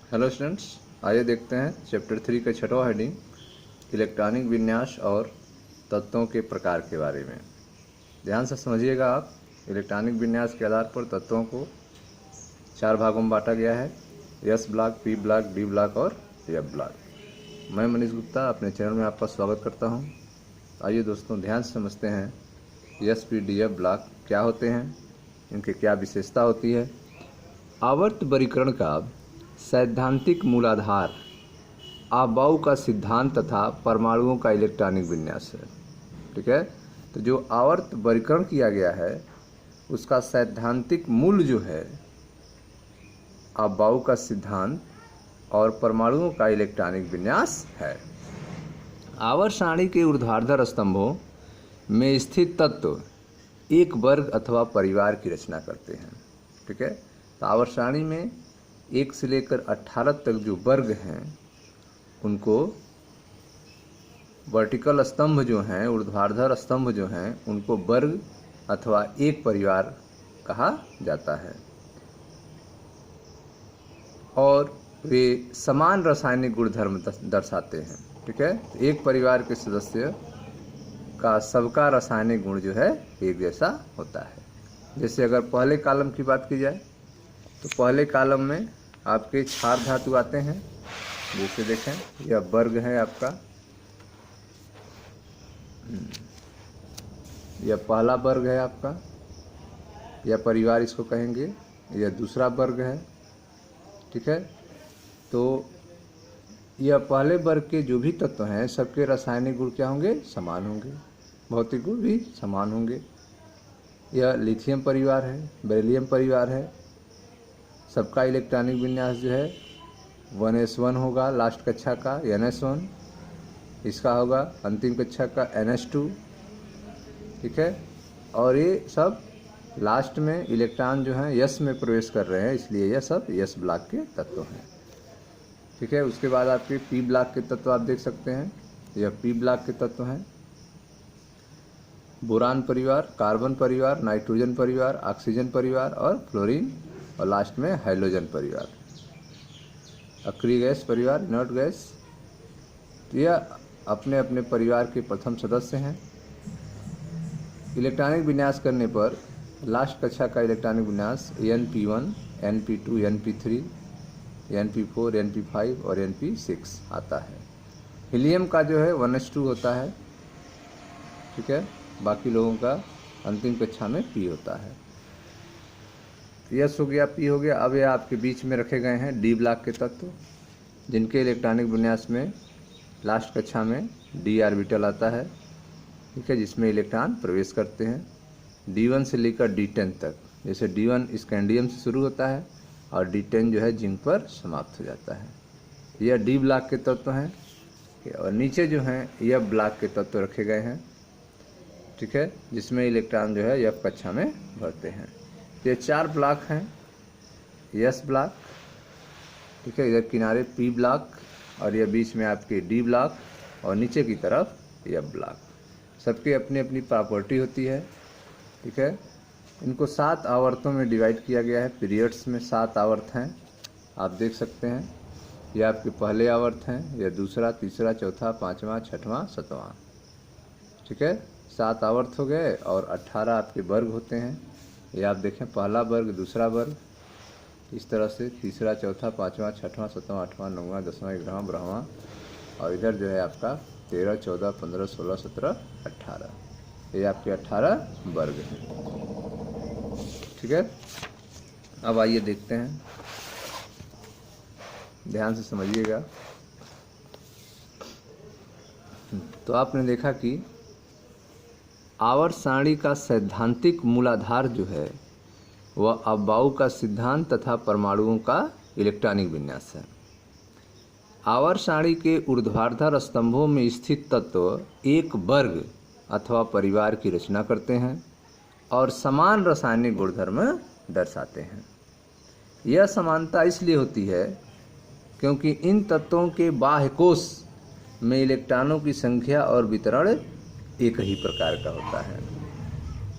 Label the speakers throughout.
Speaker 1: Hello students, आइए देखते हैं चैप्टर 3 का छठवां हेडिंग इलेक्ट्रॉनिक विन्यास और तत्वों के प्रकार के बारे में। ध्यान से समझिएगा आप। इलेक्ट्रॉनिक विन्यास के आधार पर तत्वों को 4 भागों में बांटा गया है: S block, P block, D block और एफ ब्लॉक। मैं मनीष गुप्ता अपने चैनल में आपका स्वागत करता हूं। आइए दोस्तों, ध्यान से समझते हैं S P D F block क्या होते हैं, इनकी क्या विशेषता होती है। आवर्त वर्गीकरण का सैद्धांतिक मूलाधार अबाउ का सिद्धांत तथा परमाणुओं का इलेक्ट्रॉनिक विन्यास है। ठीक है, तो जो आवर्त वर्गीकरण किया गया है उसका सैद्धांतिक मूल जो है अबाउ का सिद्धांत और परमाणुओं का इलेक्ट्रॉनिक विन्यास है। आवर्त सारणी के ऊर्ध्वाधर स्तंभों में स्थित तत्व एक वर्ग अथवा परिवार की रचना करते हैं। ठीक है, तो आवर्त सारणी में 1 से लेकर 18 तक जो वर्ग हैं उनको वर्टिकल स्तंभ जो हैं, ऊर्ध्वाधर स्तंभ जो हैं, उनको वर्ग अथवा एक परिवार कहा जाता है और वे समान रासायनिक गुणधर्म दर्शाते हैं। ठीक है, एक परिवार के सदस्य का सबका रासायनिक गुण जो है एक जैसा होता है। जैसे अगर पहले कॉलम की बात की जाए तो पहले कॉलम में आपके क्षार धातु आते हैं। जैसे देखें, यह वर्ग है आपका, यह पहला वर्ग है आपका, यह परिवार इसको कहेंगे, यह दूसरा वर्ग है। ठीक है, तो यह पहले वर्ग के जो भी तत्व हैं सबके रासायनिक गुण क्या होंगे? समान होंगे, भौतिक गुण भी समान होंगे। यह लिथियम परिवार है, बेरिलियम परिवार है। सबका इलेक्ट्रॉनिक विन्यास जो है 1s1 होगा, लास्ट कक्षा का ns1, इसका होगा अंतिम कक्षा का ns2। ठीक है, और ये सब लास्ट में इलेक्ट्रॉन जो हैं यस में प्रवेश कर रहे हैं, इसलिए यह सब यस ब्लॉक के तत्व हैं। ठीक है, उसके बाद आपके पी ब्लॉक के तत्व आप देख सकते हैं। यह पी ब्लॉक के तत्व हैं: बोरान परिवार, कार्बन परिवार, नाइट्रोजन परिवार, ऑक्सीजन परिवार और फ्लोरीन, और लास्ट में हाइड्रोजन परिवार, अक्रिय गैस परिवार, इनर्ट गैस। यह अपने अपने परिवार के प्रथम सदस्य हैं। इलेक्ट्रॉनिक विन्यास करने पर लास्ट कक्षा का इलेक्ट्रॉनिक विन्यास np1, np2, np3, np4, np5 और np6 आता है। हीलियम का जो है 1s2 होता है। ठीक है, बाकी लोगों का अंतिम कक्षा में पी होता है। यस हो गया, पी हो गया। अब ये आपके बीच में रखे गए हैं डी ब्लॉक के तत्व, जिनके इलेक्ट्रॉनिक विन्यास में लास्ट कक्षा में डी ऑर्बिटल आता है। ठीक है, जिसमें इलेक्ट्रॉन प्रवेश करते हैं D1 से लेकर D10 तक। जैसे D1 स्कैंडियम से शुरू होता है और D10 जो है जिंक पर समाप्त हो जाता है। यह डी ब्लॉक के तत्व हैं और नीचे जो हैं यह ब्लॉक के तत्व रखे गए हैं। ठीक है, जिसमें इलेक्ट्रॉन जो है यह कक्षा में भरते हैं। ये 4 ब्लॉक हैं: एस ब्लॉक, ठीक है, इधर किनारे पी ब्लॉक, और यह बीच में आपके डी ब्लॉक, और नीचे की तरफ एफ ब्लॉक। सबके अपनी अपनी प्रॉपर्टी होती है। ठीक है, इनको 7 आवर्तों में डिवाइड किया गया है। पीरियड्स में 7 आवर्त हैं, आप देख सकते हैं। यह आपके पहले आवर्त हैं, यह दूसरा, तीसरा, चौथा, 5वां, 6वां, 7वां। ठीक है, 7 आवर्त हो गए और 18 आपके वर्ग होते हैं। ये आप देखें, पहला वर्ग, दूसरा वर्ग, इस तरह से तीसरा, चौथा, 5वां, 6वां, 7वां, 8वां, 9वां, 10वां, 11वां, 12वां, और इधर जो है आपका 13, 14, 15, 16, 17, 18। ये आपके 18 वर्ग हैं। ठीक है, अब आइए देखते हैं, ध्यान से समझिएगा। तो आपने देखा कि आवर्त सारणी का सैद्धांतिक मूलाधार जो है वह अबाउ का सिद्धांत तथा परमाणुओं का इलेक्ट्रॉनिक विन्यास है। आवर्त सारणी के ऊर्ध्वाधर स्तंभों में स्थित तत्व एक वर्ग अथवा परिवार की रचना करते हैं और समान रासायनिक गुणधर्म दर्शाते हैं। यह समानता इसलिए होती है क्योंकि इन तत्वों के बाह्य कोश में इलेक्ट्रॉनों की संख्या और वितरण एक ही प्रकार का होता है।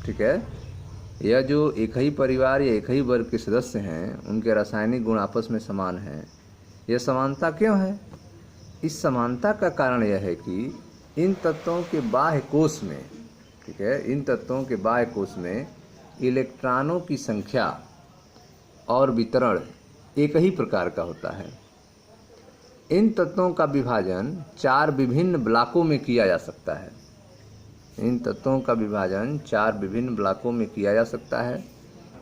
Speaker 1: ठीक है, यह जो एक ही परिवार या एक ही वर्ग के सदस्य हैं उनके रासायनिक गुण आपस में समान हैं, यह समानता क्यों है? इस समानता का कारण यह है कि इन तत्वों के बाह्य कोश में, ठीक है, इन तत्वों के बाह्य कोश में इलेक्ट्रॉनों की संख्या और वितरण एक ही प्रकार का होता है। इन तत्वों का विभाजन 4 विभिन्न ब्लॉकों में किया जा सकता है। इन तत्वों का विभाजन 4 विभिन्न ब्लॉकों में किया जा सकता है,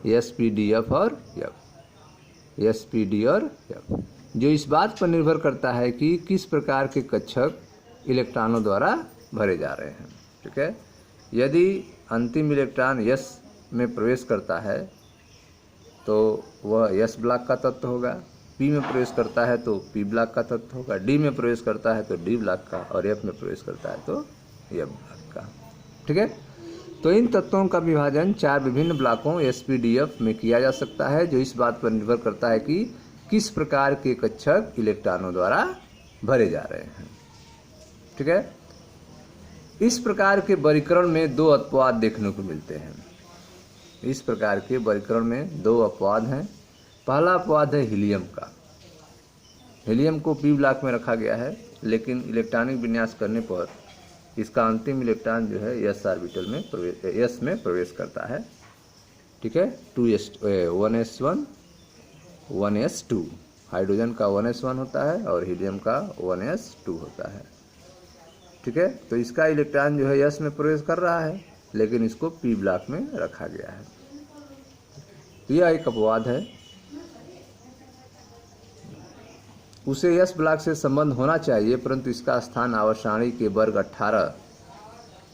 Speaker 1: एस, पी, डी, एफ और एफ, एस, पी, डी और एफ, जो इस बात पर निर्भर करता है कि किस प्रकार के कक्षक इलेक्ट्रॉनों द्वारा भरे जा रहे हैं। ठीक है, यदि अंतिम इलेक्ट्रॉन एस में प्रवेश करता है तो वह एस ब्लॉक का तत्व होगा, पी में प्रवेश करता है तो पी ब्लॉक का तत्व होगा, डी में प्रवेश करता है तो डी ब्लॉक का, और एफ में प्रवेश करता है तो एफ ब्लॉक का। ठीक है, तो इन तत्वों का विभाजन 4 विभिन्न ब्लॉकों एस, पी, डी, एफ में किया जा सकता है, जो इस बात पर निर्भर करता है कि किस प्रकार के कक्षक इलेक्ट्रॉनों द्वारा भरे जा रहे हैं। ठीक है, इस प्रकार के वर्गीकरण में 2 अपवाद देखने को मिलते हैं। इस प्रकार के वर्गीकरण में 2 अपवाद हैं। पहला अपवाद है हीलियम का। हीलियम को पी ब्लॉक में रखा गया है, लेकिन इलेक्ट्रॉनिक विन्यास करने पर इसका अंतिम इलेक्ट्रॉन जो है एस ऑर्बिटल में एस में प्रवेश करता है। ठीक है, 1s1 1s2, हाइड्रोजन का 1s1 होता है और हीलियम का 1s2 होता है। ठीक है, तो इसका इलेक्ट्रॉन जो है एस में प्रवेश कर रहा है, लेकिन इसको पी ब्लॉक में रखा गया है। तो यह एक अपवाद है। उसे एस ब्लॉक से संबंध होना चाहिए, परंतु इसका स्थान आवर्त सारणी के वर्ग 18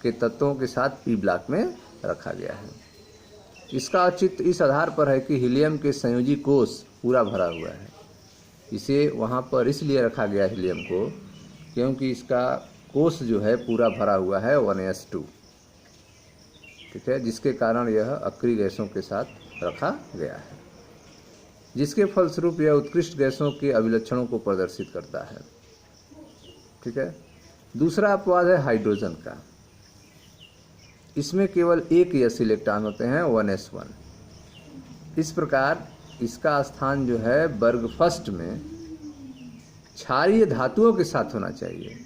Speaker 1: के तत्वों के साथ पी ब्लॉक में रखा गया है। इसका औचित्य इस आधार पर है कि हीलियम के संयोजी कोश पूरा भरा हुआ है। इसे वहाँ पर इसलिए रखा गया हीलियम को क्योंकि इसका कोश जो है पूरा भरा हुआ है 1s2। ठीक है, जिसके कारण यह अक्रिय गैसों के साथ रखा गया है, जिसके फलस्वरूप यह उत्कृष्ट गैसों के अभिलक्षणों को प्रदर्शित करता है। ठीक है, दूसरा अपवाद है हाइड्रोजन का। इसमें केवल एक एस इलेक्ट्रॉन होते हैं 1s1। इस प्रकार इसका स्थान जो है वर्ग फर्स्ट में क्षारीय धातुओं के साथ होना चाहिए।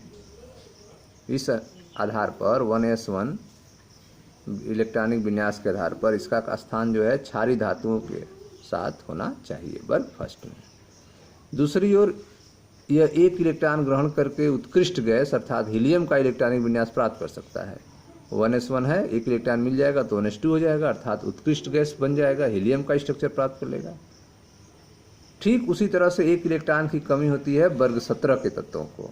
Speaker 1: इस आधार पर 1s1 इलेक्ट्रॉनिक विन्यास के आधार पर इसका स्थान जो है क्षारीय धातुओं के साथ होना चाहिए वर्ग फर्स्ट में। दूसरी ओर यह एक इलेक्ट्रॉन ग्रहण करके उत्कृष्ट गैस अर्थात हीलियम का इलेक्ट्रॉनिक विन्यास प्राप्त कर सकता है। 1s1 है, एक इलेक्ट्रॉन मिल जाएगा तो 1s2 हो जाएगा, अर्थात उत्कृष्ट गैस बन जाएगा, हीलियम का स्ट्रक्चर प्राप्त कर लेगा। ठीक उसी तरह से एक इलेक्ट्रॉन की कमी होती है वर्ग 17 के तत्वों को।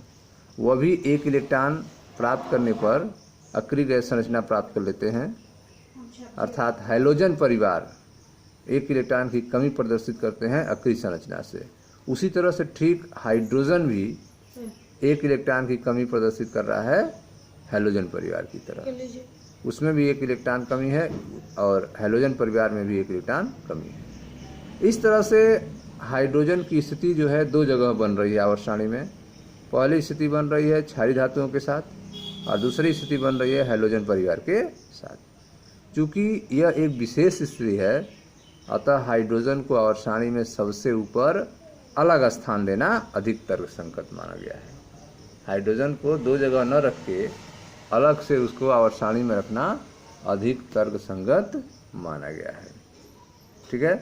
Speaker 1: वह भी एक इलेक्ट्रॉन प्राप्त करने पर अक्रिय गैस संरचना प्राप्त कर लेते हैं, अर्थात हैलोजन परिवार एक इलेक्ट्रॉन की कमी प्रदर्शित करते हैं अक्रिय संरचना से। उसी तरह से ठीक हाइड्रोजन भी एक इलेक्ट्रॉन की कमी प्रदर्शित कर रहा है हैलोजन परिवार की तरह। उसमें भी एक इलेक्ट्रॉन कमी है और हैलोजन परिवार में भी एक इलेक्ट्रॉन कमी है। इस तरह से हाइड्रोजन की स्थिति जो है 2 जगह बन रही है आवर्त सारणी में। पहली स्थिति बन रही है क्षारीय धातुओं के साथ और दूसरी स्थिति बन रही है हैलोजन परिवार के साथ। चूँकि यह एक विशेष स्थिति है, अतः हाइड्रोजन को आवर्त सारणी में सबसे ऊपर अलग स्थान देना अधिक तर्कसंगत माना गया है। हाइड्रोजन को 2 जगह न रख के अलग से उसको आवर्त सारणी में रखना अधिक तर्कसंगत माना गया है। ठीक है,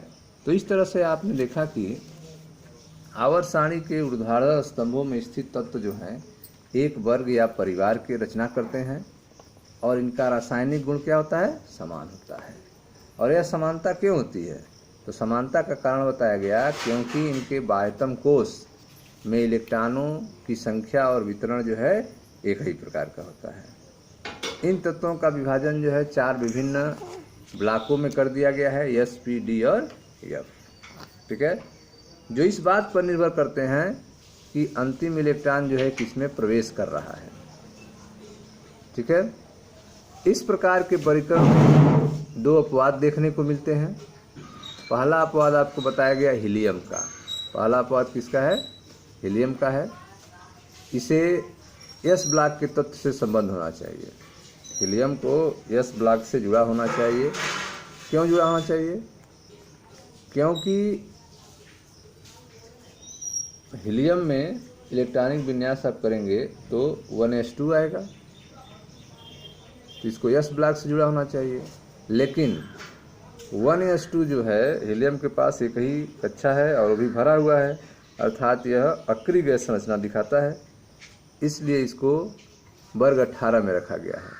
Speaker 1: तो इस तरह से आपने देखा कि आवर्त सारणी के ऊर्ध्वाधर स्तंभों में स्थित तत्व जो हैं एक वर्ग या परिवार के रचना करते हैं और इनका रासायनिक गुण क्या होता है? समान होता है। और यह समानता क्यों होती है? तो समानता का कारण बताया गया क्योंकि इनके बाह्यतम कोश में इलेक्ट्रॉनों की संख्या और वितरण जो है एक ही प्रकार का होता है। इन तत्वों का विभाजन जो है 4 विभिन्न ब्लॉकों में कर दिया गया है, एस, पी, डी और एफ। ठीक है, जो इस बात पर निर्भर करते हैं कि अंतिम इलेक्ट्रॉन जो है किसमें प्रवेश कर रहा है। ठीक है, इस प्रकार के वर्गीकरण में 2 अपवाद देखने को मिलते हैं। पहला अपवाद आपको बताया गया हीलियम का। पहला अपवाद किसका है? हीलियम का है। इसे एस ब्लॉक के तत्व से संबंध होना चाहिए। हीलियम को एस ब्लॉक से जुड़ा होना चाहिए। क्यों जुड़ा होना चाहिए? क्योंकि हीलियम में इलेक्ट्रॉनिक विन्यास आप करेंगे तो 1s2 आएगा, तो इसको s ब्लॉक से जुड़ा होना चाहिए। लेकिन 1s2 जो है हीलियम के पास एक ही कक्षा है और वो भी भरा हुआ है, अर्थात यह अक्रिय गैस संरचना दिखाता है, इसलिए इसको वर्ग 18 में रखा गया है।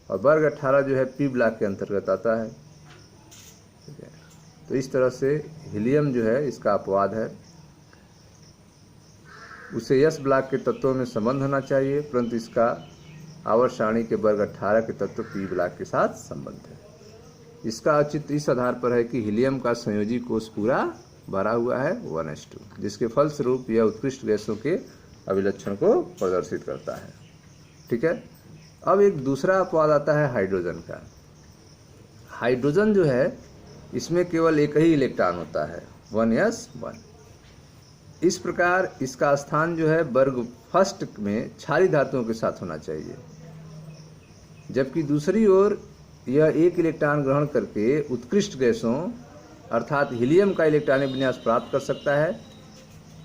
Speaker 1: और वर्ग 18 जो है p ब्लॉक के अंतर्गत आता है। ठीक है, तो इस तरह से हीलियम जो है इसका अपवाद है, उसे s ब्लॉक के तत्वों में संबंध होना चाहिए, परंतु इसका आवर्त सारणी के वर्ग 18 के तत्व p ब्लॉक के साथ संबंध है। इसका औचित्य इस आधार पर है कि हीलियम का संयोजी कोष पूरा भरा हुआ है 1s2, जिसके फलस्वरूप यह उत्कृष्ट गैसों के अभिलक्षण को प्रदर्शित करता है। ठीक है, अब एक दूसरा अपवाद आता है हाइड्रोजन का। हाइड्रोजन जो है इसमें केवल एक ही इलेक्ट्रॉन होता है 1s1। इस प्रकार इसका स्थान जो है वर्ग फर्स्ट में क्षारीय धातुओं के साथ होना चाहिए, जबकि दूसरी ओर यह एक इलेक्ट्रॉन ग्रहण करके उत्कृष्ट गैसों अर्थात हीलियम का इलेक्ट्रॉनिक विन्यास प्राप्त कर सकता है।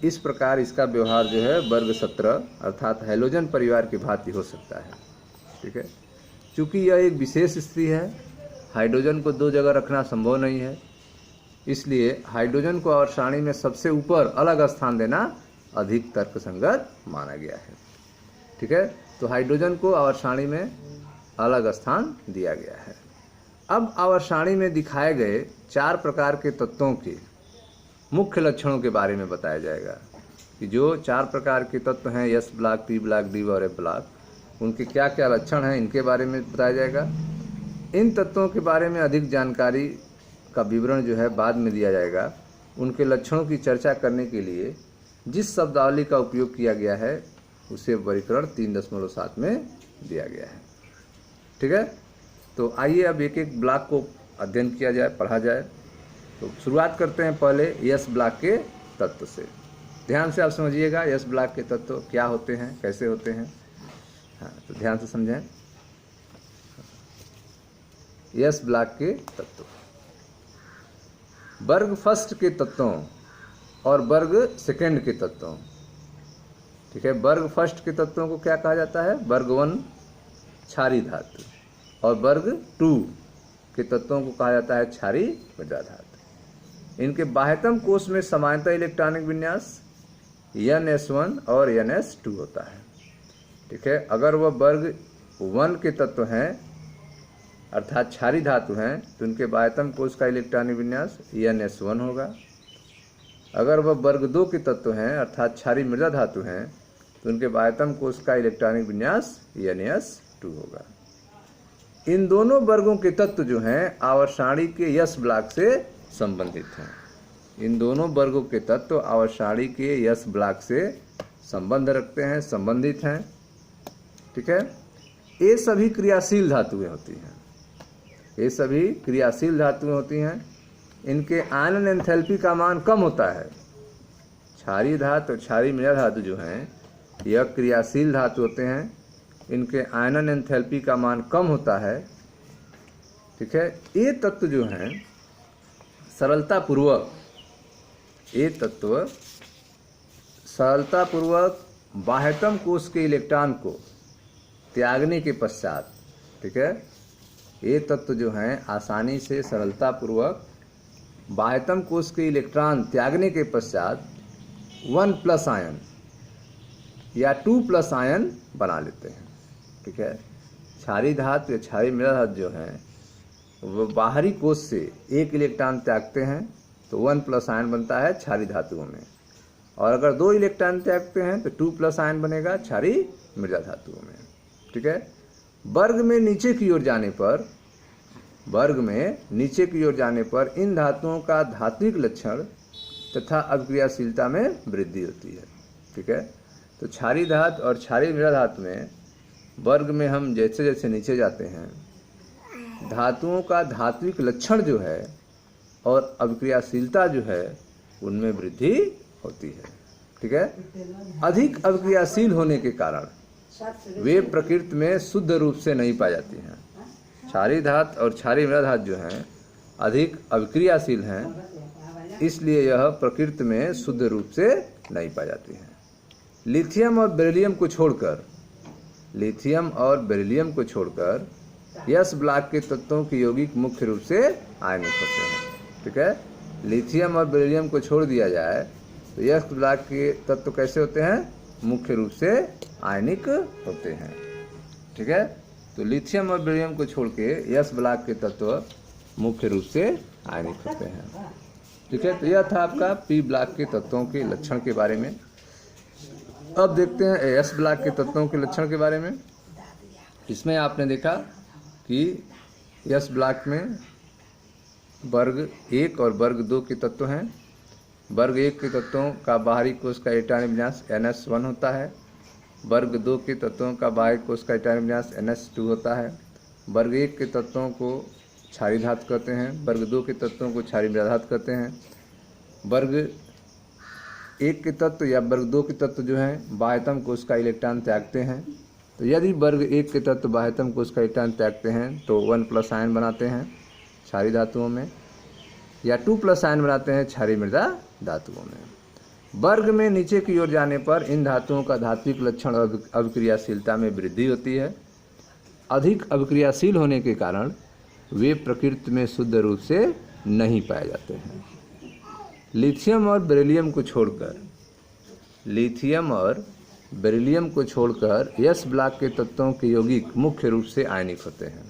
Speaker 1: इस प्रकार इसका व्यवहार जो है वर्ग 17 अर्थात हैलोजन परिवार की भांति हो सकता है। ठीक है, चूँकि यह एक विशेष स्थिति है, हाइड्रोजन को दो जगह रखना संभव नहीं है, इसलिए हाइड्रोजन को आवर्त सारणी में सबसे ऊपर अलग स्थान देना अधिक तर्कसंगत माना गया है। ठीक है, तो हाइड्रोजन को आवर्त सारणी में अलग स्थान दिया गया है। अब आवर्त सारणी में दिखाए गए 4 प्रकार के तत्वों के मुख्य लक्षणों के बारे में बताया जाएगा कि जो 4 प्रकार के तत्व हैं s block, p block, d और f ब्लॉक, उनके क्या क्या लक्षण हैं इनके बारे में बताया जाएगा। इन तत्वों के बारे में अधिक जानकारी का विवरण जो है बाद में दिया जाएगा। उनके लक्षणों की चर्चा करने के लिए जिस शब्दावली का उपयोग किया गया है उसे वर्गीकरण 3.7 में दिया गया है। ठीक है, तो आइए अब एक एक ब्लॉक को अध्ययन किया जाए, पढ़ा जाए। तो शुरुआत करते हैं पहले s ब्लॉक के तत्व से। ध्यान से आप समझिएगा s ब्लॉक के तत्व क्या होते हैं, कैसे होते हैं। हाँ, तो ध्यान से समझें। s ब्लॉक के तत्व वर्ग फर्स्ट के तत्वों और वर्ग सेकंड के तत्वों। ठीक है, वर्ग फर्स्ट के तत्वों को क्या कहा जाता है? वर्ग 1 क्षारीय धातु, और वर्ग 2 के तत्वों को कहा जाता है क्षारीय मृदा धातु। इनके बाह्यतम कोष में समानता इलेक्ट्रॉनिक विन्यास NS1 और NS2 होता है। ठीक है, अगर वह वर्ग 1 के तत्व हैं अर्थात क्षारीय धातु हैं तो उनके बाह्यतम कोष का इलेक्ट्रॉनिक विन्यास NS1 होगा। अगर वह वर्ग 2 के तत्व हैं अर्थात क्षारीय मृदा धातु हैं तो उनके बाह्यतम कोष का इलेक्ट्रॉनिक विन्यास NS2 होगा। इन दोनों वर्गों के तत्व जो हैं आवर्त सारणी के s ब्लॉक से संबंधित हैं। इन दोनों वर्गों के तत्व आवर्त सारणी के s ब्लॉक से संबंध रखते हैं, संबंधित हैं। ठीक है, ये सभी क्रियाशील धातुएं होती हैं। ये सभी क्रियाशील धातुएं होती हैं। इनके आयनन एंथैल्पी का मान कम होता है। क्षारीय धातु और क्षारीय मृदा धातु जो हैं यह क्रियाशील धातु होते हैं। इनके आयनन एंथैल्पी का मान कम होता है। ठीक है, ये तत्व जो हैं सरलतापूर्वक, ये तत्व सरलतापूर्वक बाह्यतम कोष के इलेक्ट्रॉन को त्यागने के पश्चात, ठीक है, ये तत्व जो हैं आसानी से सरलतापूर्वक बाह्यतम कोष के इलेक्ट्रॉन त्यागने के पश्चात 1+ आयन या 2+ आयन बना लेते हैं। ठीक है, क्षारीय धातु या क्षारीय मृदा धातु जो हैं वो बाहरी कोष से एक इलेक्ट्रॉन त्यागते हैं तो 1+ आयन बनता है क्षारीय धातुओं में, और अगर 2 इलेक्ट्रॉन त्यागते हैं तो 2+ आयन बनेगा क्षारीय मृदा धातुओं में। ठीक है, वर्ग में नीचे की ओर जाने पर, वर्ग में नीचे की ओर जाने पर इन धातुओं का धात्विक लक्षण तथा अभिक्रियाशीलता में वृद्धि होती है। ठीक है, तो क्षारीय धातु और क्षारीय मृदा धातु में वर्ग में हम जैसे जैसे नीचे जाते हैं धातुओं का धात्विक लक्षण जो है और अभिक्रियाशीलता जो है उनमें वृद्धि होती है। ठीक है, अधिक अभिक्रियाशील होने के कारण वे प्रकृति में शुद्ध रूप से नहीं पाई जाती हैं। क्षारीय धातु और क्षारीय मृदा धातु जो हैं अधिक अभिक्रियाशील हैं इसलिए यह प्रकृति में शुद्ध रूप से नहीं पाई जाती हैं। लिथियम और बेरिलियम को छोड़कर यस ब्लॉक के तत्वों के यौगिक मुख्य रूप से आयनिक होते हैं। ठीक है, लिथियम और बेरिलियम को छोड़ दिया जाए तो यस ब्लॉक के तत्व कैसे होते हैं? मुख्य रूप से आयनिक होते हैं। ठीक है, तो लिथियम और बेरिलियम को छोड़ के यस ब्लॉक के तत्व मुख्य रूप से आयनिक होते हैं। ठीक है, तो यह था आपका पी ब्लॉक के तत्वों के लक्षण के बारे में। अब देखते हैं एस ब्लॉक के तत्वों के लक्षण के बारे में। इसमें आपने देखा कि एस ब्लॉक में वर्ग 1 और वर्ग 2 के तत्व हैं। वर्ग 1 के तत्वों का बाहरी कोश का इलेक्ट्रॉनिक विन्यास NS1 होता है। वर्ग 2 के तत्वों का बाहरी कोश का इलेक्ट्रॉनिक विन्यास NS2 होता है। वर्ग 1 के तत्वों को क्षारीय धातु कहते हैं, वर्ग 2 के तत्वों को क्षारीय मृदा धातु कहते हैं। वर्ग 1 के तत्व या वर्ग 2 के तत्व जो हैं बाह्यतम कोश का इलेक्ट्रॉन त्यागते हैं। तो यदि वर्ग 1 के तत्व बाह्यतम कोश का इलेक्ट्रॉन त्यागते हैं तो 1+ आयन बनाते हैं क्षारीय धातुओं में, या 2+ आयन बनाते हैं क्षारीय मृदा धातुओं में। वर्ग में नीचे की ओर जाने पर इन धातुओं का धात्विक लक्षण और अभिक्रियाशीलता में वृद्धि होती है। अधिक अभिक्रियाशील होने के कारण वे प्रकृति में शुद्ध रूप से नहीं पाए जाते हैं। लिथियम और बेरिलियम को छोड़कर यस ब्लॉक के तत्वों के यौगिक मुख्य रूप से आयनिक होते हैं।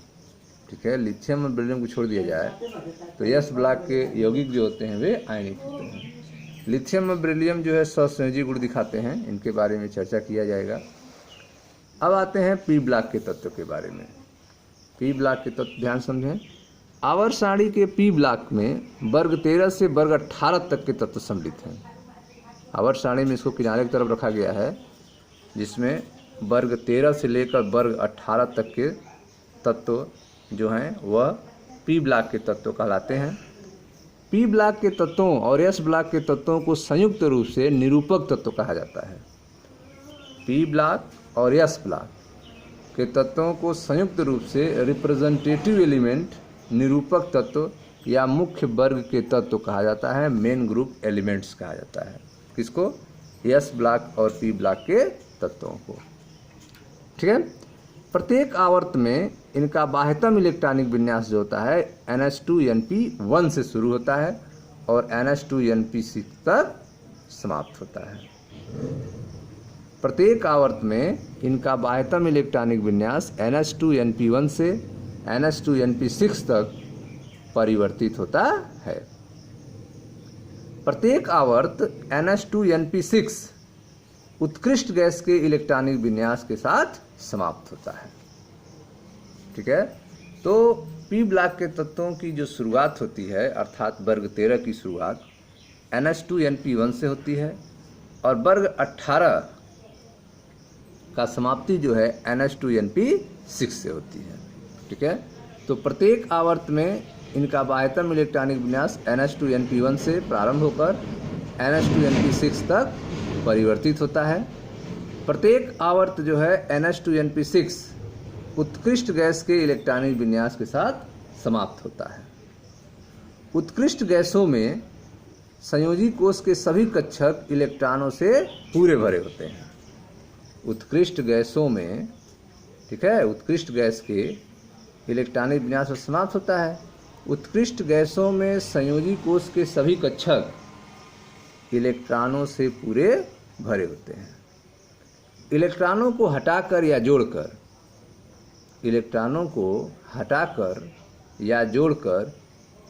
Speaker 1: ठीक है, लिथियम और बेरिलियम को छोड़ दिया जाए तो यस ब्लॉक के यौगिक जो होते हैं वे आयनिक होते हैं। लिथियम और बेरिलियम जो है सहसंयोजी गुण दिखाते हैं, इनके बारे में चर्चा किया जाएगा। अब आते हैं पी ब्लॉक के तत्व के बारे में। पी ब्लॉक के तत्व ध्यान समझें। आवर्त सारणी के पी ब्लॉक में वर्ग 13 से वर्ग 18 तक के तत्व सम्मिलित हैं। आवर्त सारणी में इसको किनारे की तरफ रखा गया है, जिसमें वर्ग 13 से लेकर वर्ग 18 तक के तत्व जो हैं वह पी ब्लॉक के तत्व कहलाते हैं। पी ब्लॉक के तत्वों और एस ब्लॉक के तत्वों को संयुक्त रूप से निरूपक तत्व कहा जाता है। पी ब्लॉक और एस ब्लॉक के तत्वों को संयुक्त रूप से रिप्रेजेंटेटिव एलिमेंट, निरूपक तत्व या मुख्य वर्ग के तत्व कहा जाता है, मेन ग्रुप एलिमेंट्स कहा जाता है। किसको? एस ब्लॉक और पी ब्लॉक के तत्वों को। ठीक है, प्रत्येक आवर्त में इनका बाह्यतम इलेक्ट्रॉनिक विन्यास जो होता है NH2NP1 से शुरू होता है और NH2NP6 तक समाप्त होता है। प्रत्येक आवर्त में इनका बाह्यतम इलेक्ट्रॉनिक विन्यास NH2NP1 से NH2NP6 तक परिवर्तित होता है। प्रत्येक आवर्त NH2NP6 उत्कृष्ट गैस के इलेक्ट्रॉनिक विन्यास के साथ समाप्त होता है। ठीक है, तो पी ब्लॉक के तत्वों की जो शुरुआत होती है अर्थात वर्ग 13 की शुरुआत NH2NP1 से होती है और वर्ग 18 का समाप्ति जो है NH2NP6 से होती है। ठीक है, तो प्रत्येक आवर्त में इनका बाह्यतम इलेक्ट्रॉनिक विन्यास NH2NP1 से प्रारंभ होकर NH2NP6 तक परिवर्तित होता है। प्रत्येक आवर्त जो है NH2NP6 उत्कृष्ट गैस के इलेक्ट्रॉनिक विन्यास के साथ समाप्त होता है। उत्कृष्ट गैसों में संयोजी कोश के सभी कक्षक इलेक्ट्रॉनों से पूरे भरे होते हैं। उत्कृष्ट गैसों में, ठीक है, उत्कृष्ट गैस के इलेक्ट्रॉनिक विन्यास समाप्त होता है। उत्कृष्ट गैसों में संयोजी कोश के सभी कक्षक इलेक्ट्रॉनों से पूरे भरे होते हैं। इलेक्ट्रॉनों को हटाकर या जोड़कर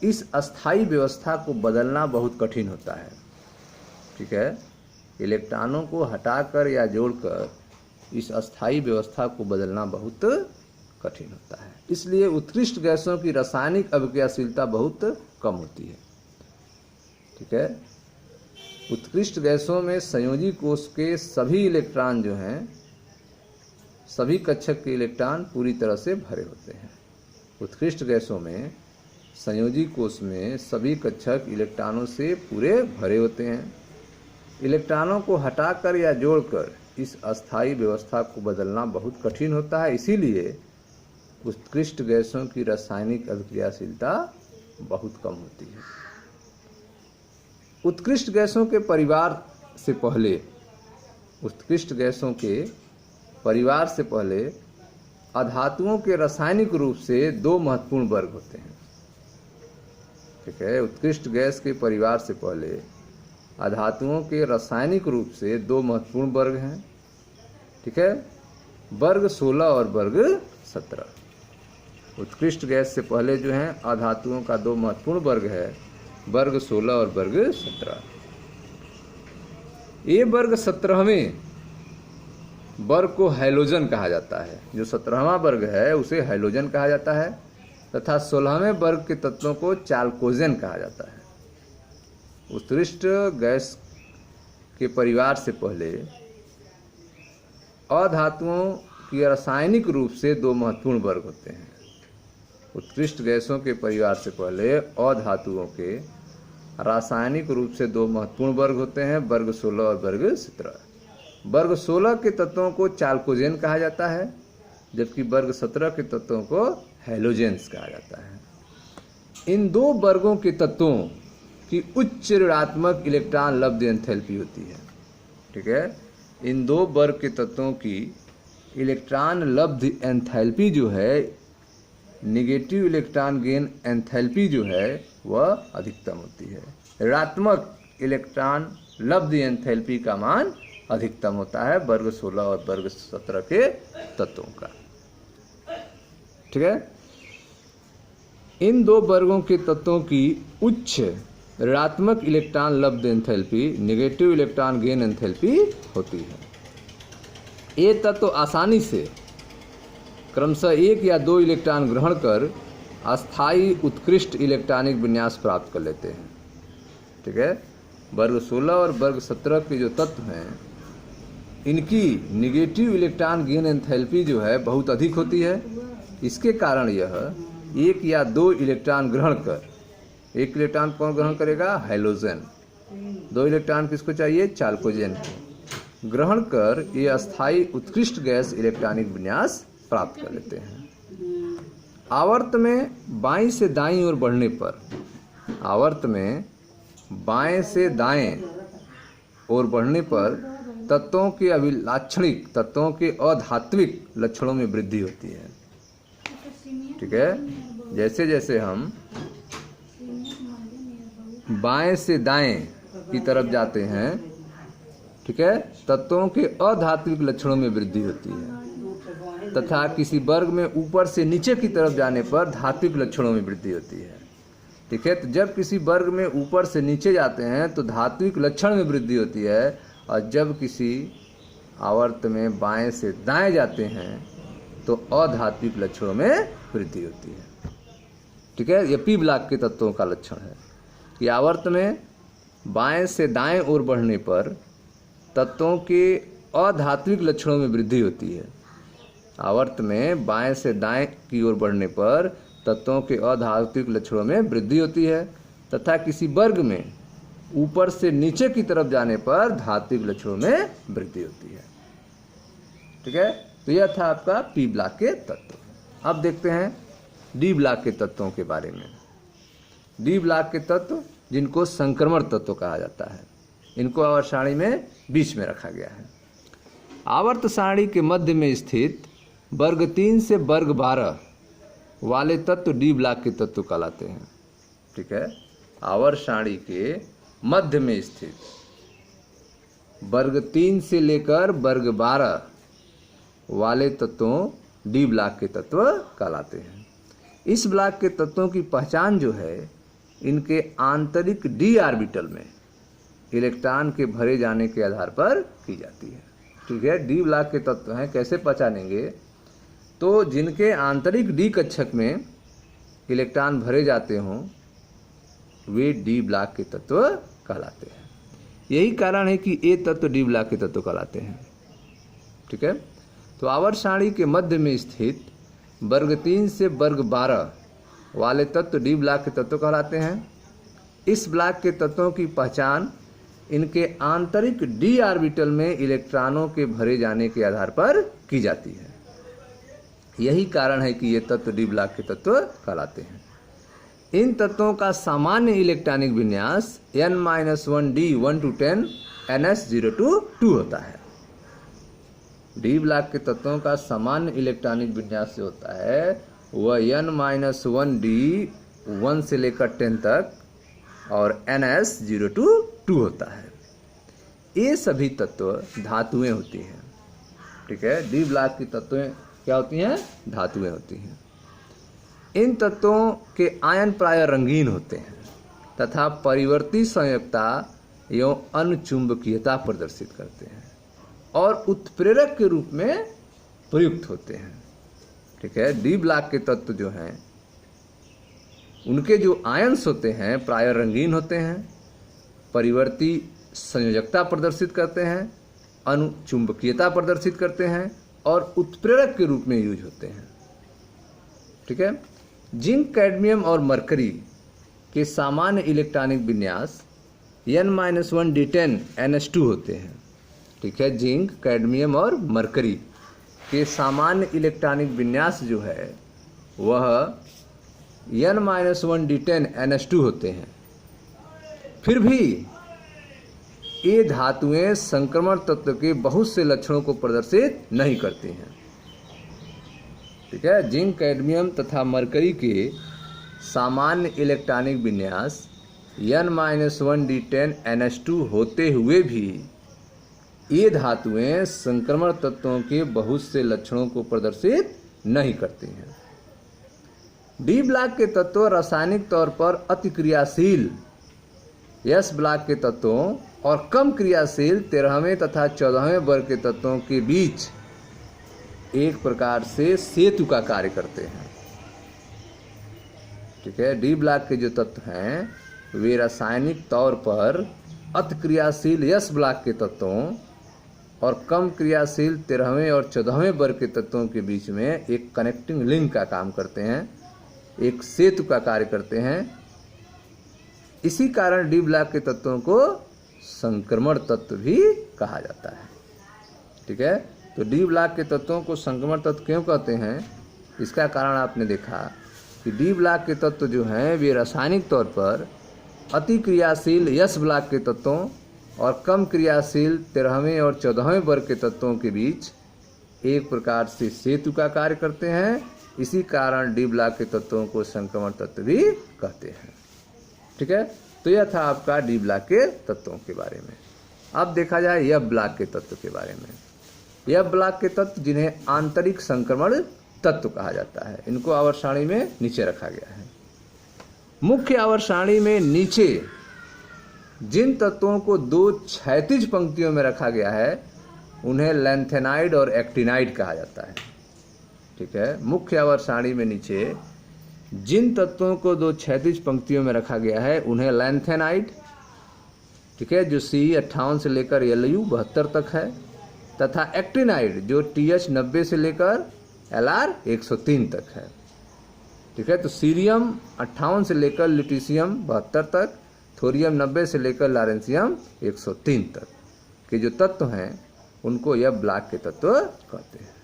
Speaker 1: इस अस्थायी व्यवस्था को बदलना बहुत कठिन होता है। ठीक है, इलेक्ट्रॉनों को हटाकर या जोड़कर इस अस्थायी व्यवस्था को बदलना बहुत कठिन होता है। इसलिए उत्कृष्ट गैसों की रासायनिक अभिक्रियाशीलता बहुत कम होती है। ठीक है, उत्कृष्ट गैसों में संयोजी कोश के सभी इलेक्ट्रॉन जो हैं, सभी कक्षक के इलेक्ट्रॉन पूरी तरह से भरे होते हैं। उत्कृष्ट गैसों में संयोजी कोश में सभी कक्षक इलेक्ट्रॉनों से पूरे भरे होते हैं। इलेक्ट्रॉनों को हटाकर या जोड़कर इस अस्थायी व्यवस्था को बदलना बहुत कठिन होता है। इसीलिए उत्कृष्ट गैसों की रासायनिक अभिक्रियाशीलता बहुत कम होती है। उत्कृष्ट गैसों के परिवार से पहले, उत्कृष्ट गैसों के परिवार से पहले अधातुओं के रासायनिक रूप से दो महत्वपूर्ण वर्ग होते हैं। ठीक है, उत्कृष्ट गैस के परिवार से पहले अधातुओं के रासायनिक रूप से दो महत्वपूर्ण वर्ग हैं। ठीक है, वर्ग 16 और वर्ग 17। उत्कृष्ट गैस से पहले जो है अधातुओं का दो महत्वपूर्ण वर्ग है, वर्ग 16 और वर्ग 17। ये वर्ग 17वें वर्ग को हैलोजन कहा जाता है। जो 17वां वर्ग है उसे हैलोजन कहा जाता है तथा 16वें वर्ग के तत्वों को चाल्कोजेन कहा जाता है। उत्कृष्ट गैस के परिवार से पहले अधातुओं की रासायनिक रूप से दो महत्वपूर्ण वर्ग होते हैं। उत्कृष्ट गैसों के परिवार से पहले अधातुओं के रासायनिक रूप से दो महत्वपूर्ण वर्ग होते हैं, वर्ग 16 और वर्ग 17। वर्ग 16 के तत्वों को चाल्कोजेन कहा जाता है, जबकि वर्ग 17 के तत्वों को हैलोजेंस कहा जाता है। इन दो वर्गों के तत्वों की उच्च ऋणात्मक इलेक्ट्रॉन लब्ध एंथैल्पी होती है। ठीक है, इन दो वर्ग के तत्वों की इलेक्ट्रॉन लब्ध एंथैल्पी जो है, निगेटिव इलेक्ट्रॉन गेन एंथैल्पी जो है वह अधिकतम होती है। ऋणात्मक इलेक्ट्रॉन लब्ध एंथैल्पी का मान अधिकतम होता है वर्ग 16 और वर्ग 17 के तत्वों का। ठीक है, इन दो वर्गों के तत्वों की उच्च ऋणात्मक इलेक्ट्रॉन लब्ध enthalpy negative electron gain enthalpy होती है। ये तत्व आसानी से क्रमशः एक या दो इलेक्ट्रॉन ग्रहण कर अस्थायी उत्कृष्ट इलेक्ट्रॉनिक विन्यास प्राप्त कर लेते हैं। ठीक है, वर्ग 16 और वर्ग 17 के जो तत्व हैं इनकी निगेटिव इलेक्ट्रॉन गेन एंथैल्पी जो है बहुत अधिक होती है। इसके कारण यह एक या दो इलेक्ट्रॉन ग्रहण कर, एक इलेक्ट्रॉन कौन ग्रहण करेगा? हैलोजन। दो इलेक्ट्रॉन किसको चाहिए? चाल्कोजेन को। ग्रहण कर ये अस्थायी उत्कृष्ट गैस इलेक्ट्रॉनिक विन्यास प्राप्त कर लेते हैं। आवर्त में बाईं से दाईं ओर बढ़ने पर, आवर्त में बाएं से दाएं ओर बढ़ने पर तत्वों के अभिलाक्षणिक, तत्वों के अधात्विक लक्षणों में वृद्धि होती है। ठीक है, जैसे जैसे हम बाएं से दाएं की तरफ जाते हैं, ठीक है, तत्वों के अधात्विक लक्षणों में वृद्धि होती है तथा किसी वर्ग में ऊपर से नीचे की तरफ जाने पर धात्विक लक्षणों में वृद्धि होती है। ठीक है, तो जब किसी वर्ग में ऊपर से नीचे जाते हैं तो धात्विक लक्षण में वृद्धि होती है, और जब किसी आवर्त में बाएं से दाएं जाते हैं तो अधात्विक लक्षणों में वृद्धि होती है। ठीक है, यह पी ब्लॉक के तत्वों का लक्षण है कि आवर्त में बाएं से दाएं ओर बढ़ने पर तत्वों के अधात्विक लक्षणों में वृद्धि होती है। आवर्त में बाएं से दाएं की ओर बढ़ने पर तत्वों के अधात्विक लक्षणों में वृद्धि होती है तथा किसी वर्ग में ऊपर से नीचे की तरफ जाने पर धात्विक लक्षणों में वृद्धि होती है। ठीक है, तो यह था आपका पी ब्लॉक के तत्व। अब देखते हैं डी ब्लॉक के तत्वों के बारे में। डी ब्लॉक के तत्व जिनको संक्रमण तत्व कहा जाता है, इनको आवर्त सारणी में बीच में रखा गया है। आवर्त सारणी के मध्य में स्थित वर्ग 3 से वर्ग 12 वाले तत्व डी ब्लॉक के तत्व कहलाते हैं। ठीक है, आवर्त सारणी के मध्य में स्थित वर्ग 3 से लेकर वर्ग 12 वाले तत्वों डी ब्लॉक के तत्व कहलाते हैं। इस ब्लॉक के तत्वों की पहचान जो है इनके आंतरिक डी ऑर्बिटल में इलेक्ट्रॉन के भरे जाने के आधार पर की जाती है। ठीक है, डी ब्लॉक के तत्व हैं, कैसे पहचानेंगे? तो जिनके आंतरिक डी कक्षक में इलेक्ट्रॉन भरे जाते हों वे डी ब्लॉक के तत्व कहलाते हैं। यही कारण है कि ये तत्व डी ब्लॉक के तत्व कहलाते हैं। ठीक है, तो आवर्त सारणी के मध्य में स्थित वर्ग 3 से वर्ग 12 वाले तत्व डी ब्लॉक के तत्व कहलाते हैं। इस ब्लॉक के तत्वों की पहचान इनके आंतरिक डी ऑर्बिटल में इलेक्ट्रॉनों के भरे जाने के आधार पर की जाती है। यही कारण है कि ये तत्व डी ब्लॉक के तत्व कहलाते हैं। इन तत्वों का सामान्य इलेक्ट्रॉनिक विन्यास n-1d 1 to 10 ns 0 to 2 होता है। डी ब्लॉक के तत्वों का सामान्य इलेक्ट्रॉनिक विन्यास जो होता है वह n-1d 1 से लेकर 10 तक और ns 0 to 2 होता है। ये सभी तत्व धातुएं होती हैं। ठीक है, डी ब्लॉक की तत्वें क्या होती हैं? धातुएं होती हैं। इन तत्वों के आयन प्राय रंगीन होते हैं तथा परिवर्ती संयोजकता एवं अनुचुंबकीयता प्रदर्शित करते हैं और उत्प्रेरक के रूप में प्रयुक्त होते हैं। ठीक है, डी ब्लॉक के तत्व जो हैं उनके जो आयन्स होते हैं प्राय रंगीन होते हैं, परिवर्ती संयोजकता प्रदर्शित करते हैं, अनुचुंबकीयता प्रदर्शित करते हैं और उत्प्रेरक के रूप में यूज होते हैं। ठीक है, जिंक, कैडमियम और मरकरी के सामान्य इलेक्ट्रॉनिक विन्यास n-1d10 ns2 होते हैं। ठीक है, जिंक, कैडमियम और मरकरी के सामान्य इलेक्ट्रॉनिक विन्यास जो है वह n-1d10 ns2 होते हैं। फिर भी ये धातुएं संक्रमण तत्व के बहुत से लक्षणों को प्रदर्शित नहीं करती हैं। ठीक है, जिंक, कैडमियम तथा मरकरी के सामान्य इलेक्ट्रॉनिक विन्यास n-1d10 ns2 होते हुए भी ये धातुएं संक्रमण तत्वों के बहुत से लक्षणों को प्रदर्शित नहीं करती हैं। डी ब्लॉक के तत्व रासायनिक तौर पर अति क्रियाशील एस ब्लॉक के तत्वों और कम क्रियाशील 13वें तथा 14वें वर्ग के तत्वों के बीच एक प्रकार से सेतु का कार्य करते हैं। ठीक है, डी ब्लॉक के जो तत्व हैं वे रासायनिक तौर पर अति क्रियाशील एस ब्लॉक के तत्वों और कम क्रियाशील 13वें और 14वें वर्ग के तत्वों के बीच में एक कनेक्टिंग लिंक का काम करते हैं, एक सेतु का कार्य करते हैं। इसी कारण डी ब्लॉक के तत्वों को संक्रमण तत्व भी कहा जाता है। ठीक है, तो डी ब्लॉक के तत्वों को संक्रमण तत्व क्यों कहते हैं? इसका कारण आपने देखा कि डी ब्लॉक के तत्व जो हैं वे रासायनिक तौर पर अति क्रियाशील एस ब्लॉक के तत्वों और कम क्रियाशील 13वें और 14वें वर्ग के तत्वों के बीच एक प्रकार से सेतु का कार्य करते हैं। इसी कारण डी ब्लॉक के तत्वों को संक्रमण तत्व भी कहते हैं। ठीक है, तो यह था आपका डी ब्लॉक के तत्वों के बारे में। अब देखा जाए एफ ब्लॉक के तत्व के बारे में। एफ ब्लॉक के तत्व जिन्हें आंतरिक संक्रमण तत्व कहा जाता है, इनको आवर्त सारणी में नीचे रखा गया है। मुख्य आवर्त सारणी में नीचे जिन तत्वों को दो क्षैतिज पंक्तियों में रखा गया है उन्हें लैंथेनाइड और एक्टिनाइड कहा जाता है। ठीक है, मुख्य आवर्त सारणी में नीचे जिन तत्वों को दो क्षैतिज पंक्तियों में रखा गया है उन्हें लैंथेनाइड, ठीक है, जो C58 से लेकर LU 72 तक है, तथा एक्टिनाइड जो TH 90 से लेकर LR 103 तक है। ठीक है, तो सीरियम 58 से लेकर ल्यूटीशियम 72 तक, थोरियम 90 से लेकर लॉरेंशियम 103 तक के जो तत्व हैं उनको यह ब्लॉक के तत्व कहते हैं।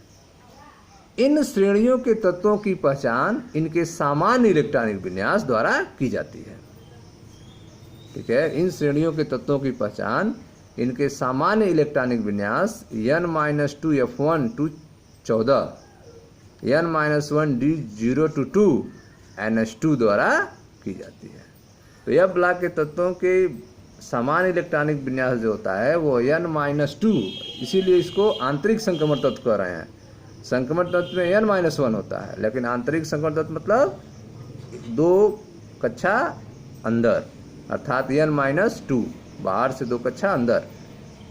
Speaker 1: इन श्रेणियों के तत्वों की पहचान इनके सामान्य इलेक्ट्रॉनिक विन्यास द्वारा की जाती है। ठीक है, इन श्रेणियों के तत्वों की पहचान इनके सामान्य इलेक्ट्रॉनिक विन्यास n-2f1 to 14, n-1d 0 to 2 ns2 द्वारा की जाती है। तो यह ब्लॉक के तत्वों के सामान्य इलेक्ट्रॉनिक विन्यास जो होता है वो n-2, इसीलिए इसको आंतरिक संक्रमण तत्व कह रहे हैं। संक्रमण तत्व में n-1 होता है, लेकिन आंतरिक संक्रमण तत्व मतलब 2 कक्षा अंदर, अर्थात n-2, बाहर से 2 कक्षा अंदर।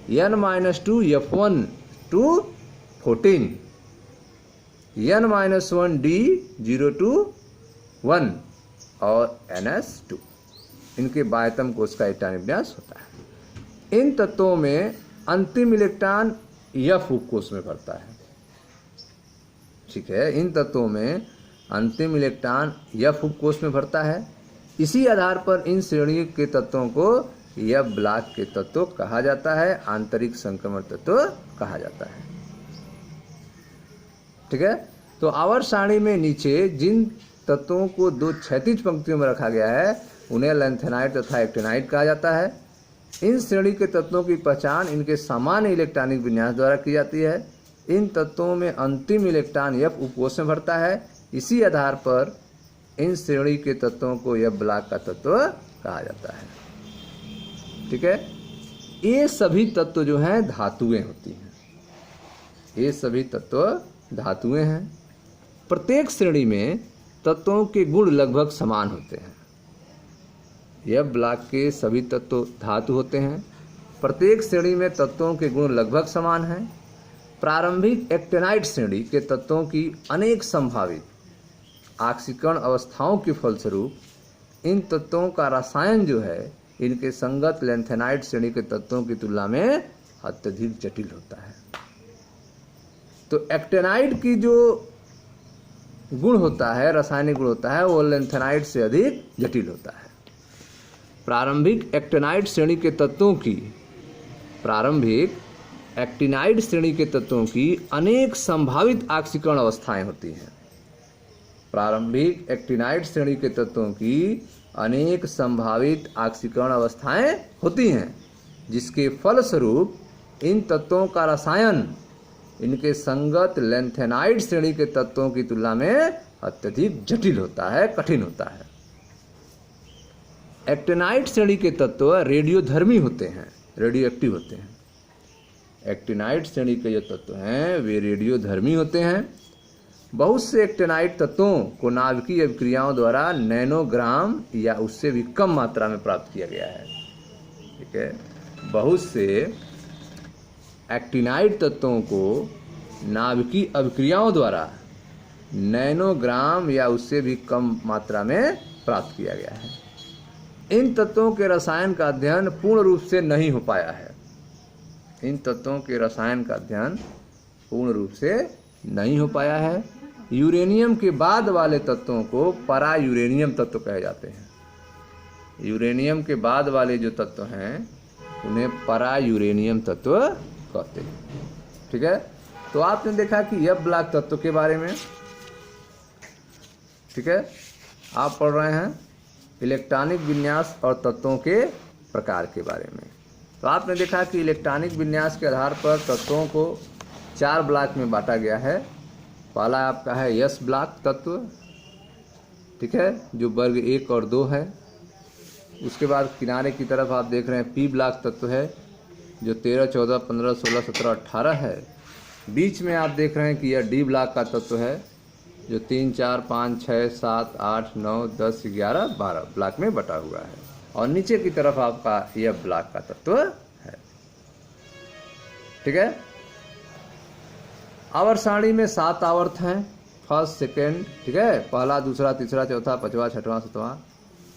Speaker 1: n-2 f1 to 14, n-1d 0 to 1 और ns2 इनके बाह्यतम कोश का इलेक्ट्रॉनिक विन्यास होता है। इन तत्वों में अंतिम इलेक्ट्रॉन F उपकोष में भरता है। ठीक है, इन तत्वों में अंतिम इलेक्ट्रॉन F उपकोष में भरता है। इसी आधार पर इन श्रेणी के तत्वों को F ब्लॉक के तत्व कहा जाता है, आंतरिक संक्रमण तत्व कहा जाता है। ठीक है, तो आवर्त सारणी में नीचे जिन तत्वों को दो क्षैतिज पंक्तियों में रखा गया है उन्हें लैंथेनाइड तथा एक्टिनाइड कहा जाता है। इन श्रेणी के तत्वों की पहचान इनके सामान्य इलेक्ट्रॉनिक विन्यास द्वारा की जाती है। इन तत्वों में अंतिम इलेक्ट्रॉन एफ उपकोष में भरता है। इसी आधार पर इन श्रेणी के तत्वों को एफ ब्लॉक का तत्व कहा जाता है। ठीक है, ये सभी तत्व जो हैं धातुएं होती हैं। ये सभी तत्व धातुएं हैं। प्रत्येक श्रेणी में तत्वों के गुण लगभग समान होते हैं। एफ ब्लॉक के सभी तत्व धातु होते हैं। प्रत्येक श्रेणी में तत्वों के गुण लगभग समान हैं। प्रारंभिक एक्टिनाइड श्रेणी के तत्वों की अनेक संभावित ऑक्सीकरण अवस्थाओं के फलस्वरूप इन तत्वों का रसायन जो है इनके संगत लैंथेनाइड श्रेणी के तत्वों की तुलना में अत्यधिक जटिल होता है। तो एक्टिनाइड की जो गुण होता है, रासायनिक गुण होता है, वो लैंथेनाइड से अधिक जटिल होता है। प्रारंभिक एक्टिनाइड श्रेणी के तत्वों की एक्टिनाइड श्रेणी के तत्वों की अनेक संभावित ऑक्सीकरण अवस्थाएं होती हैं। प्रारंभिक एक्टिनाइड श्रेणी के तत्वों की अनेक संभावित ऑक्सीकरण अवस्थाएं होती हैं, जिसके फलस्वरूप इन तत्वों का रसायन इनके संगत लैंथेनाइड श्रेणी के तत्वों की तुलना में अत्यधिक जटिल होता है, कठिन होता है। एक्टिनाइड श्रेणी के तत्व रेडियोधर्मी होते हैं, रेडियो एक्टिव होते हैं। एक्टिनाइड श्रेणी के जो तत्व हैं वे रेडियोधर्मी होते हैं। बहुत से एक्टिनाइड तत्वों को नाभिकीय अभिक्रियाओं द्वारा नैनोग्राम या उससे भी कम मात्रा में प्राप्त किया गया है। ठीक है, बहुत से एक्टिनाइड तत्वों को नाभिकीय अभिक्रियाओं द्वारा नैनोग्राम या उससे भी कम मात्रा में प्राप्त किया गया है। इन तत्वों के रसायन का अध्ययन पूर्ण रूप से नहीं हो पाया है। इन तत्वों के रसायन का अध्ययन पूर्ण रूप से नहीं हो पाया है। यूरेनियम के बाद वाले तत्वों को परा यूरेनियम तत्व कहे जाते हैं। यूरेनियम के बाद वाले जो तत्व हैं उन्हें परा यूरेनियम तत्व कहते हैं। ठीक है, तो आपने देखा कि एफ ब्लॉक तत्व के बारे में, ठीक है, आप पढ़ रहे हैं इलेक्ट्रॉनिक विन्यास और तत्वों के प्रकार के बारे में। तो आपने देखा कि इलेक्ट्रॉनिक विन्यास के आधार पर तत्वों को 4 ब्लॉक में बांटा गया है। पहला आपका है एस ब्लॉक तत्व, ठीक है, जो वर्ग 1 और 2 है। उसके बाद किनारे की तरफ आप देख रहे हैं पी ब्लॉक तत्व है, जो 13, 14, 15, 16, 17, 18 है। बीच में आप देख रहे हैं कि यह डी ब्लॉक का तत्व है, जो 3, 4, 5, 6, 7, 8, 9, 10, 11, 12 ब्लॉक में बटा हुआ है। और नीचे की तरफ आपका यह ब्लॉक का तत्व है। ठीक है, आवर्त सारणी में 7 आवर्त हैं, फर्स्ट सेकेंड, ठीक है, पहला, दूसरा, तीसरा, चौथा, 5वां, 6वां, 7वां,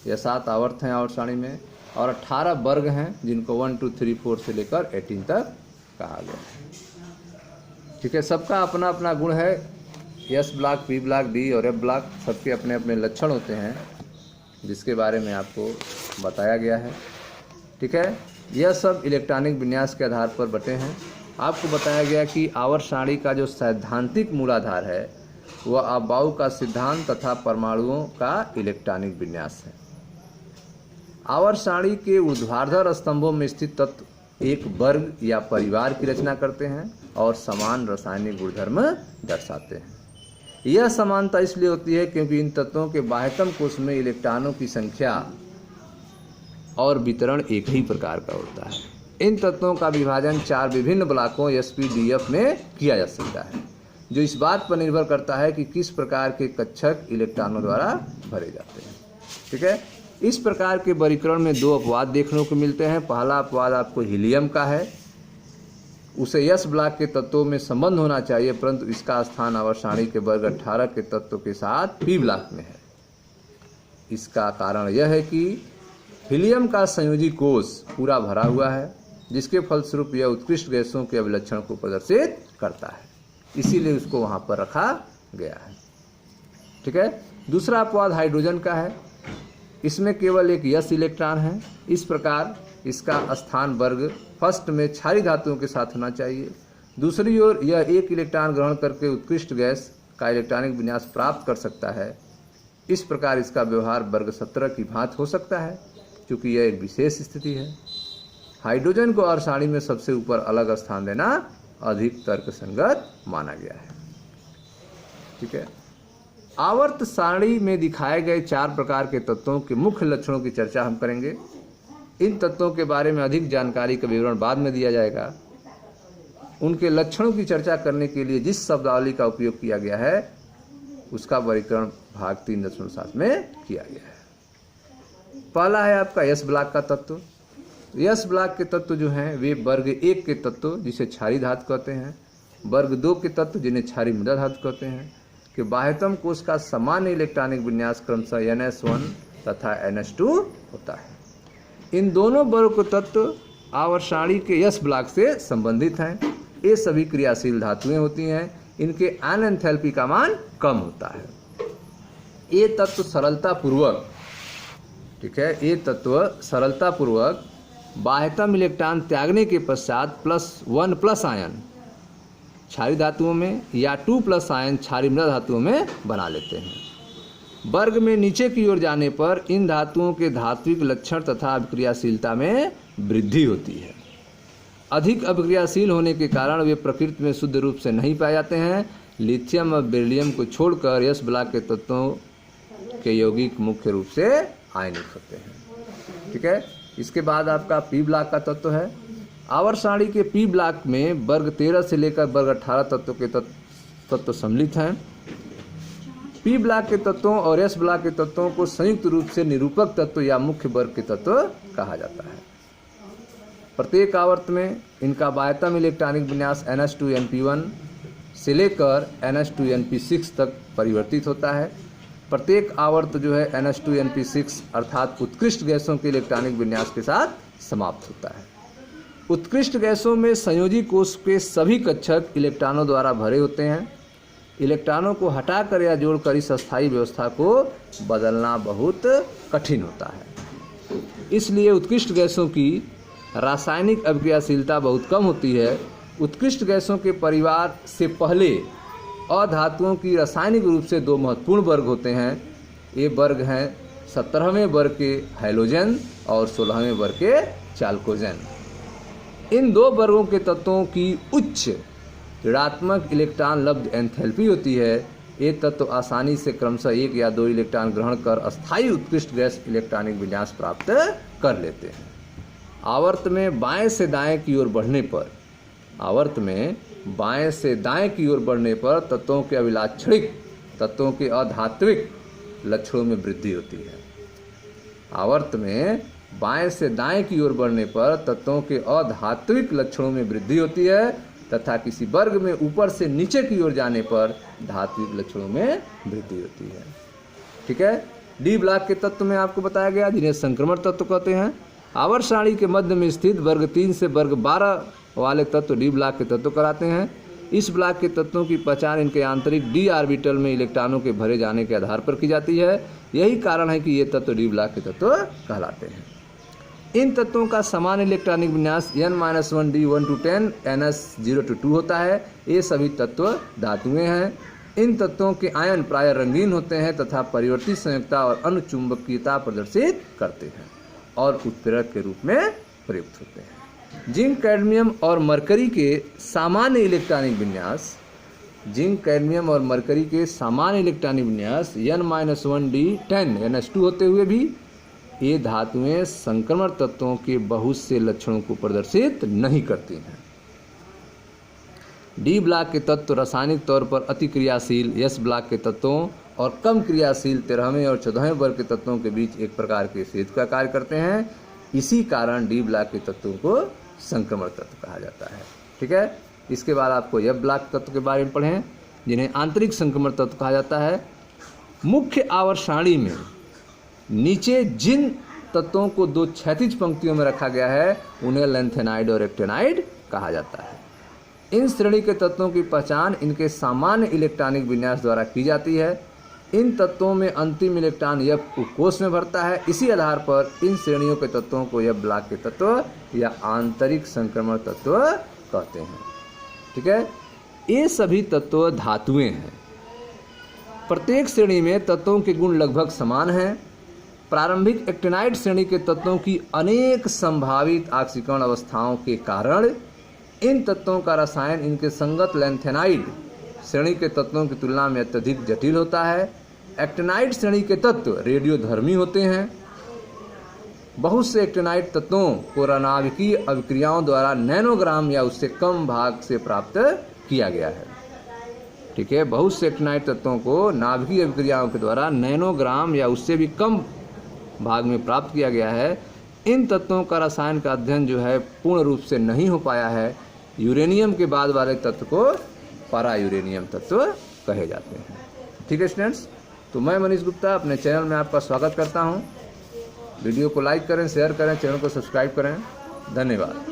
Speaker 1: यह 7 आवर्त हैं आवर्त सारणी में। और 18 वर्ग हैं, जिनको 1, 2, 3, 4 से लेकर 18 तक कहा गया है। ठीक है, सबका अपना अपना गुण है। S block, P block, D और एफ ब्लॉक, सबके अपने अपने लक्षण होते हैं, जिसके बारे में आपको बताया गया है। ठीक है, यह सब इलेक्ट्रॉनिक विन्यास के आधार पर बटे हैं। आपको बताया गया कि आवर्त सारणी का जो सैद्धांतिक मूलाधार है वह अबाउ का सिद्धांत तथा परमाणुओं का इलेक्ट्रॉनिक विन्यास है। आवर्त सारणी के ऊर्ध्वाधर स्तंभों में स्थित तत्व एक वर्ग या परिवार की रचना करते हैं और समान रासायनिक गुणधर्म दर्शाते हैं। यह समानता इसलिए होती है क्योंकि इन तत्वों के बाह्यतम कोश में इलेक्ट्रॉनों की संख्या और वितरण एक ही प्रकार का होता है। इन तत्वों का विभाजन 4 विभिन्न ब्लॉकों एसपीडीएफ में किया जा सकता है, जो इस बात पर निर्भर करता है कि किस प्रकार के कक्षक इलेक्ट्रॉनों द्वारा भरे जाते हैं। ठीक है, इस प्रकार के वर्गीकरण में 2 अपवाद देखने को मिलते हैं। पहला अपवाद आपको हीलियम का है, उसे एस ब्लॉक के तत्वों में संबंध होना चाहिए, परंतु इसका स्थान आवर्त सारणी के वर्ग 18 के तत्व के साथ पी ब्लॉक में है। इसका कारण यह है कि हीलियम का संयोजी कोष पूरा भरा हुआ है, जिसके फलस्वरूप यह उत्कृष्ट गैसों के अभिलक्षण को प्रदर्शित करता है, इसीलिए उसको वहां पर रखा गया है। ठीक है, दूसरा अपवाद हाइड्रोजन का है, इसमें केवल एक यस इलेक्ट्रॉन है। इस प्रकार इसका स्थान वर्ग फर्स्ट में क्षारीय धातुओं के साथ होना चाहिए। दूसरी ओर यह एक इलेक्ट्रॉन ग्रहण करके उत्कृष्ट गैस का इलेक्ट्रॉनिक विन्यास प्राप्त कर सकता है, इस प्रकार इसका व्यवहार वर्ग 17 की भांति हो सकता है, क्योंकि यह एक विशेष स्थिति है। हाइड्रोजन को आवर्त सारणी में सबसे ऊपर अलग स्थान देना अधिक तर्कसंगत माना गया है। ठीक है, आवर्त सारणी में दिखाए गए 4 प्रकार के तत्वों के मुख्य लक्षणों की चर्चा हम करेंगे। इन तत्वों के बारे में अधिक जानकारी का विवरण बाद में दिया जाएगा। उनके लक्षणों की चर्चा करने के लिए जिस शब्दावली का उपयोग किया गया है उसका वर्गीकरण भाग 3.7 में किया गया है। पहला है आपका यस ब्लॉक का तत्व। यस ब्लॉक के तत्व जो हैं वे वर्ग 1 के तत्व जिसे क्षारीय धातु कहते हैं, वर्ग 2 के तत्व जिन्हें क्षारीय मृदा धातु कहते हैं कि बाह्यतम कोश का सामान्य इलेक्ट्रॉनिक विन्यास क्रमशः NS1 तथा NS2 होता है। इन दोनों वर्ग के तत्व आवर्त सारणी के यस ब्लॉक से संबंधित हैं। ये सभी क्रियाशील धातुएं होती हैं। इनके आयन एंथैल्पी का मान कम होता है। ये तत्व सरलतापूर्वक, ठीक है, ये तत्व सरलतापूर्वक बाह्यतम इलेक्ट्रॉन त्यागने के पश्चात +1+ आयन क्षारीय धातुओं में या 2+ आयन क्षारीय मृदा धातुओं में बना लेते हैं। वर्ग में नीचे की ओर जाने पर इन धातुओं के धात्विक लक्षण तथा अभिक्रियाशीलता में वृद्धि होती है। अधिक अभिक्रियाशील होने के कारण वे प्रकृति में शुद्ध रूप से नहीं पाए जाते हैं। लिथियम और बेरिलियम को छोड़कर यस ब्लॉक के तत्वों के यौगिक मुख्य रूप से आयनिक होते हैं। ठीक है, इसके बाद आपका पी ब्लॉक का तत्व है। आवर्त सारणी के पी ब्लॉक में वर्ग 13 से लेकर वर्ग 18 तत्वों के तत्व सम्मिलित हैं। पी ब्लॉक के तत्वों और एस ब्लॉक के तत्वों को संयुक्त रूप से निरूपक तत्व या मुख्य वर्ग के तत्व कहा जाता है। प्रत्येक आवर्त में इनका बाह्यतम इलेक्ट्रॉनिक विन्यास NH2NP1 से लेकर NH2NP6 तक परिवर्तित होता है। प्रत्येक आवर्त जो है NH2NP6 अर्थात उत्कृष्ट गैसों के इलेक्ट्रॉनिक विन्यास के साथ समाप्त होता है। उत्कृष्ट गैसों में संयोजी कोश के सभी कक्षक इलेक्ट्रॉनों द्वारा भरे होते हैं। इलेक्ट्रॉनों को हटाकर या जोड़कर इस अस्थायी व्यवस्था को बदलना बहुत कठिन होता है। इसलिए उत्कृष्ट गैसों की रासायनिक अभिक्रियाशीलता बहुत कम होती है। उत्कृष्ट गैसों के परिवार से पहले अधातुओं की रासायनिक रूप से 2 महत्वपूर्ण वर्ग होते हैं। ये वर्ग हैं 17वें वर्ग के हैलोजन और 16वें वर्ग के चाल्कोजन। इन 2 वर्गों के तत्वों की उच्च ऋणात्मक इलेक्ट्रॉन लब्ध एंथैल्पी होती है। ये तत्व आसानी से क्रमशः 1 या 2 इलेक्ट्रॉन ग्रहण कर अस्थायी उत्कृष्ट गैस इलेक्ट्रॉनिक विन्यास प्राप्त कर लेते हैं। आवर्त में बाएं से दाएं की ओर बढ़ने पर तत्वों के अभिलाक्षणिक तत्वों के अधात्विक लक्षणों में वृद्धि होती है। आवर्त में बाएं से दाएं की ओर बढ़ने पर तत्वों के अधात्विक लक्षणों में वृद्धि होती है तथा किसी वर्ग में ऊपर से नीचे की ओर जाने पर धात्विक लक्षणों में वृद्धि होती है। ठीक है, डी ब्लॉक के तत्व में आपको बताया गया जिन्हें संक्रमण तत्व कहते हैं। आवर्त सारणी के मध्य में स्थित वर्ग 3 से वर्ग 12 वाले तत्व डी ब्लॉक के तत्व कहलाते हैं। इस ब्लॉक के तत्वों की पहचान इनके आंतरिक डी ऑर्बिटल में इलेक्ट्रॉनों के भरे जाने के आधार पर की जाती है। यही कारण है कि ये तत्व डी ब्लॉक के तत्व कहलाते हैं। इन तत्वों का समान इलेक्ट्रॉनिक विन्यास N-1 D1 to 10 NS0 to 2 होता है। ये सभी तत्व धातुएं हैं। इन तत्वों के आयन प्राय रंगीन होते हैं तथा परिवर्तित संयोजकता और अनुचुंबकीयता प्रदर्शित करते हैं और उत्प्रेरक के रूप में प्रयुक्त होते हैं। जिंक, कैडमियम और मरकरी के सामान्य इलेक्ट्रॉनिक विन्यास N-1 D10 NS2 होते हुए भी ये धातुएं संक्रमण तत्वों के बहुत से लक्षणों को प्रदर्शित नहीं करती हैं। डी ब्लॉक के तत्व रासायनिक तौर पर अति क्रियाशील एस ब्लॉक के तत्वों और कम क्रियाशील 13वें और 14वें वर्ग के तत्वों के बीच एक प्रकार के सेतु का कार्य करते हैं। इसी कारण डी ब्लॉक के तत्वों को संक्रमण तत्व कहा जाता है। ठीक है, इसके बाद आपको एफ ब्लॉक तत्व के बारे में पढ़ें जिन्हें आंतरिक संक्रमण तत्व कहा जाता है। मुख्य आवर्त सारणी में नीचे जिन तत्वों को 2 क्षैतिज पंक्तियों में रखा गया है उन्हें लेंथेनाइड और एक्टेनाइड कहा जाता है। इन श्रेणी के तत्वों की पहचान इनके सामान्य इलेक्ट्रॉनिक विन्यास द्वारा की जाती है। इन तत्वों में अंतिम इलेक्ट्रॉन एफ कोश में भरता है। इसी आधार पर इन श्रेणियों के तत्वों को एफ ब्लॉक के तत्व या आंतरिक संक्रमण तत्व कहते हैं। ठीक है, ये सभी तत्व धातुएं हैं। प्रत्येक श्रेणी में तत्वों के गुण लगभग समान हैं। प्रारंभिक एक्टिनाइड श्रेणी के तत्वों की अनेक संभावित ऑक्सीकरण अवस्थाओं के कारण इन तत्वों का रसायन इनके संगत लैंथेनाइड श्रेणी के तत्वों की तुलना में अत्यधिक जटिल होता है। एक्टिनाइड श्रेणी के तत्व रेडियोधर्मी होते हैं। बहुत से एक्टिनाइड तत्वों को नाभिकीय अभिक्रियाओं द्वारा नैनोग्राम या उससे कम भाग से प्राप्त किया गया है। ठीक है, बहुत से एक्टिनाइड तत्वों को नाभिकीय अभिक्रियाओं के द्वारा नैनोग्राम या उससे भी कम भाग में प्राप्त किया गया है। इन तत्वों का रसायन का अध्ययन जो है पूर्ण रूप से नहीं हो पाया है। यूरेनियम के बाद वाले तत्व को पारा यूरेनियम तत्व कहे जाते हैं। ठीक है स्टूडेंट्स, तो मैं मनीष गुप्ता अपने चैनल में आपका स्वागत करता हूं। वीडियो को लाइक करें, शेयर करें, चैनल को सब्सक्राइब करें। धन्यवाद।